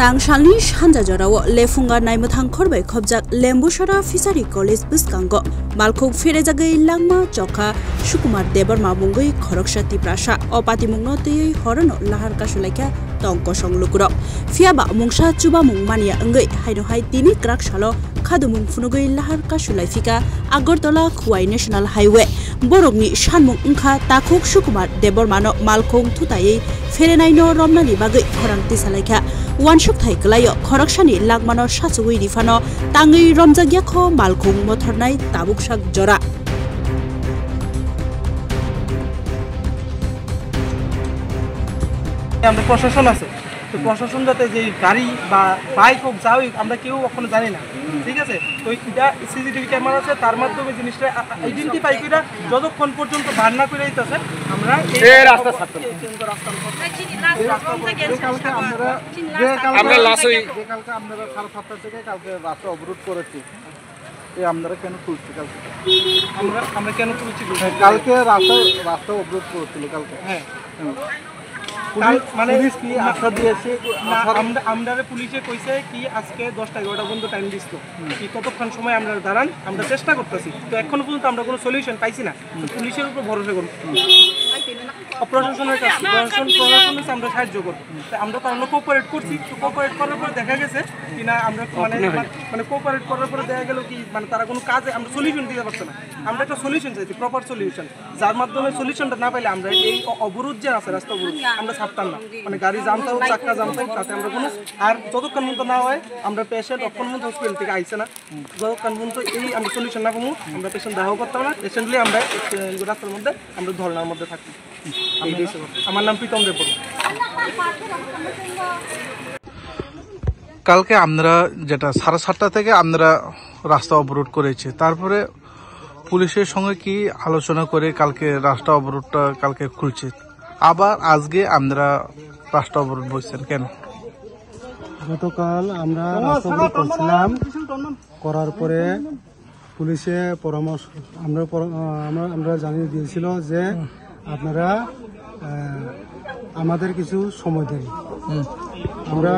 Tangshangni Shanja Jorao Lefunga Naimutang Korbe Kobjak Lembushara Fisari College Buskango Malkuk Firezagai Langma Choka Shukumar Deborma Mungui Korokshati Prasha Opati Mungoti Horono Lahar Kashuleka Tongko Songlukuro Fiaba Mungsha Chuba Mungmania Ngai Haido Hai Tini Krak Shalo Kadumung Funugui Lahar Kashulaifika Agortola Kuwai National Highway Borogni Shanmung Unka Takuk Shukumar Debormano Malkung Tutai Ferenaino Romnani Bagai Horang Tisaleka Wanshuk Taikalayo Korokshani Lagmano Shatsui Rifano Tangi Romzagyako Malkung Motornai Tabukshak Jora আমরা প্রশাসন আছে তো প্রশাসন যাতে যে গাড়ি বা bike হোক যা হোক আমরা কেউ কখনো জানি না ঠিক আছে তো এটা সিসিটিভি ক্যামেরা আছে তার মাধ্যমে জিনিসটা আইডেন্টিফাই করে যতক্ষণ পর্যন্ত বার না করে দিতেছে আমরা এই রাস্তা ছাড়তে আমরা লাশ হই কালকে আমরা 7:30 থেকে কালকে রাস্তা অবরোধ করেছি এই আমরা কেন খুলছি কালকে আমরা কেন খুলছি কালকে রাস্তা অবরোধ করেছিল কালকে হ্যাঁ মানে পুলিশ কি আশা দিয়েছে আমরা পুলিশে কইছে কি আজকে 10টা-11টা পর্যন্ত টাইম দিছিল কি কতক্ষণ সময় আমরা দাঁড়ান আমরা চেষ্টা করতেছি তো এখনো পর্যন্ত আমরা কোনো সলিউশন পাইছি না পুলিশের উপর ভরসা করব প্রশাসনের কাছে প্রশাসনের আমরা সাহায্য করব আমরা তো আমরা কোঅপারেট করছি তো কোঅপারেট করার পর দেখা গেছে কি না আমরা মানে কোঅপারেট করার পরে দেখা গেল কি মানে তারা কোনো কাজে আমরা সলিউশন দিতে পারছে না আমরা একটা সলিউশন চাইছি প্রপার সলিউশন যার মাধ্যমে সলিউশনটা না পাইলে আমরা এই অবরোধ যে আছে রাস্তা অবরোধ আমরা ছাড়তাম না মানে গাড়ি জামতে হোক চাক্কা জামতে হোক তাতে আমরা কোনো আর যতক্ষণ পর্যন্ত না হয় আমরা পেশেন্ট অক্ষণ হসপিটাল থেকে আইসে না যতক্ষণ পর্যন্ত এই আমরা সলিউশন না পাবো আমরা পেশেন্ট দেখাও করতাম না পেশেন্টলি আমরা রাস্তার মধ্যে আমরা ধর্নার মধ্যে থাকি আমার নাম প্রীতম দেব কালকে আমরা যেটা 7:30 থেকে আমরা রাস্তা অবরোধ করেছি তারপরে পুলিশের সঙ্গে কি আলোচনা করে কালকে রাস্তা অবরোধটা কালকে খুলছে আবার আজকে আমরা রাস্তা অবরোধ বসছেন কেন গতকাল আমরা রাস্তা অবরোধ করছিলাম করার পরে পুলিশে পরামর্শ আমরা জানিয়ে দিয়েছিল যে আপনারা আমাদের কিছু সময় দেন আমরা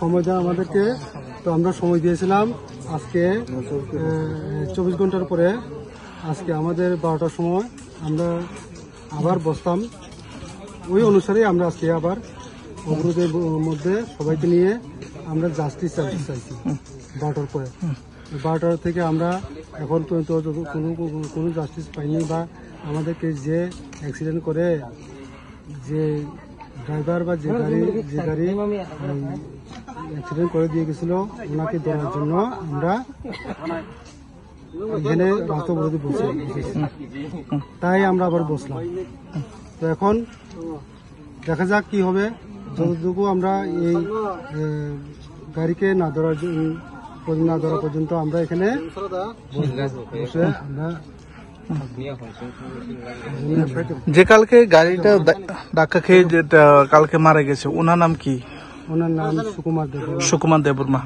সময় দেন আমাদেরকে তো আমরা সময় দিয়েছিলাম আজকে 24 ঘন্টার পরে আজকে আমাদের 12টার সময় আমরা আবার বসতাম ওই অনুসারে আমরা আজকে আবার অবরোধের মধ্যে সবাইকে নিয়ে আমরা জাস্টিস চাইছি 12টার পরে 12টার থেকে আমরা এখন পর্যন্ত কোনো জাস্টিস পাইনি বা আমাদেরকে যে অ্যাক্সিডেন্ট করে যে ড্রাইভার বা যে গাড়ি অ্যাক্সিডেন্ট করে দিয়ে গেছিল ওনাকে ধরার জন্য আমরা এখানে রাস্তা অবরোধে বসে তাই আমরা আবার বসলাম তো এখন দেখা যাক কি হবে যতটুকু আমরা এই গাড়িকে না ধরা পর্যন্ত আমরা এখানে বসে আমরা যে কালকে গাড়িটা ধাক্কা খেয়ে যেটা কালকে মারা গেছে ওনার নাম কি ওনার নাম সুকুমার দেববর্মা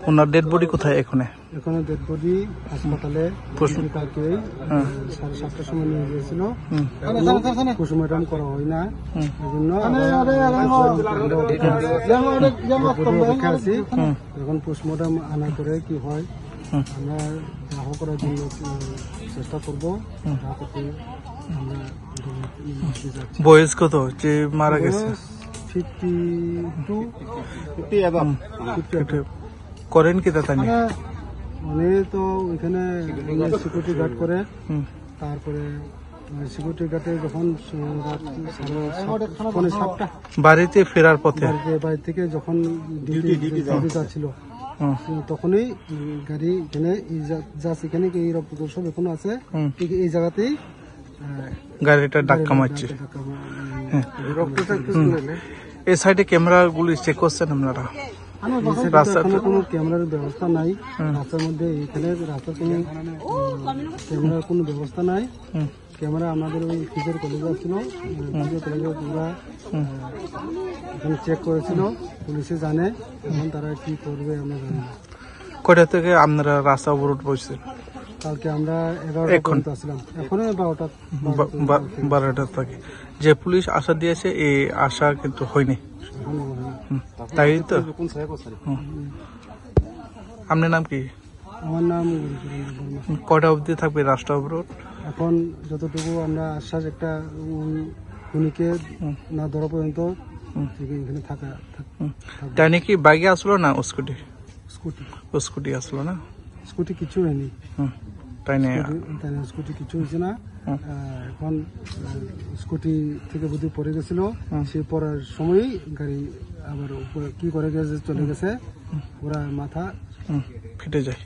ওনার ডেড বডি কোথায় এখানে ডেড বডি হাসপাতালে কালকে 7:30টার সময় নিয়ে গিয়েছিল পোস্টমর্টম করা হয় না এই জন্য এখন পোস্টমর্টম আনা করে কি হয় আমরা দাহ করার জন্য চেষ্টা করবো বয়স কত যে মারা গেছে 52 করেন কি দাদা উনি তো ওইখানে সিকিউরিটি গার্ড করে তারপরে সিকিউরিটি গার্ডে যখন বাড়িতে ফেরার পথে বাড়ি থেকে যখন ডিউটি যাচ্ছিল তখনই গাড়ি এখানে এখানে এই সব এখন আছে এই জায়গাতেই গাড়িটা ধাক্কা মারছে এই সাইডে ক্যামেরা গুলি চেক করছেন আপনারা কোনো ক্যামেরার ব্যবস্থা নাই রাস্তার মধ্যে এখানে রাস্তার কোনো ক্যামেরার কোনো ব্যবস্থা নাই ক্যামেরা আমাদের ওই ফিজের কলেজে ছিল কলেজে ওরা এখানে চেক করেছিল পুলিশে জানে এখন তারা কি করবে আমরা জানি না কয়টা থেকে আপনারা রাস্তা অবরোধ বসছেন কালকে আমরা 11টা পর্যন্ত আসলাম এখনো 12টা থেকে যে পুলিশ আশা দিয়েছে এই আশা কিন্তু হয়নি তাই তো আপনার নাম কি? আমার নাম গুরুচরণ বর্মা। কটা অবধি থাকবে রাস্তা অবরোধ? এখন যতটুকু আমরা আশ্বাস একটা খুনিকে না ধরা পর্যন্ত এখানে থাকা তাই নাকি বাইকে আসলো না স্কুটি? স্কুটি আসলো না, স্কুটি কিছু হয়নি। তাই না? স্কুটি কিছু হয়েছে না। এখন স্কুটি থেকে বুদ্ধি পড়ে গেছিল, সে পড়ার সময়ই গাড়ি আবার কি করে গেছে, চলে গেছে, ওরা মাথা ফেটে যায়।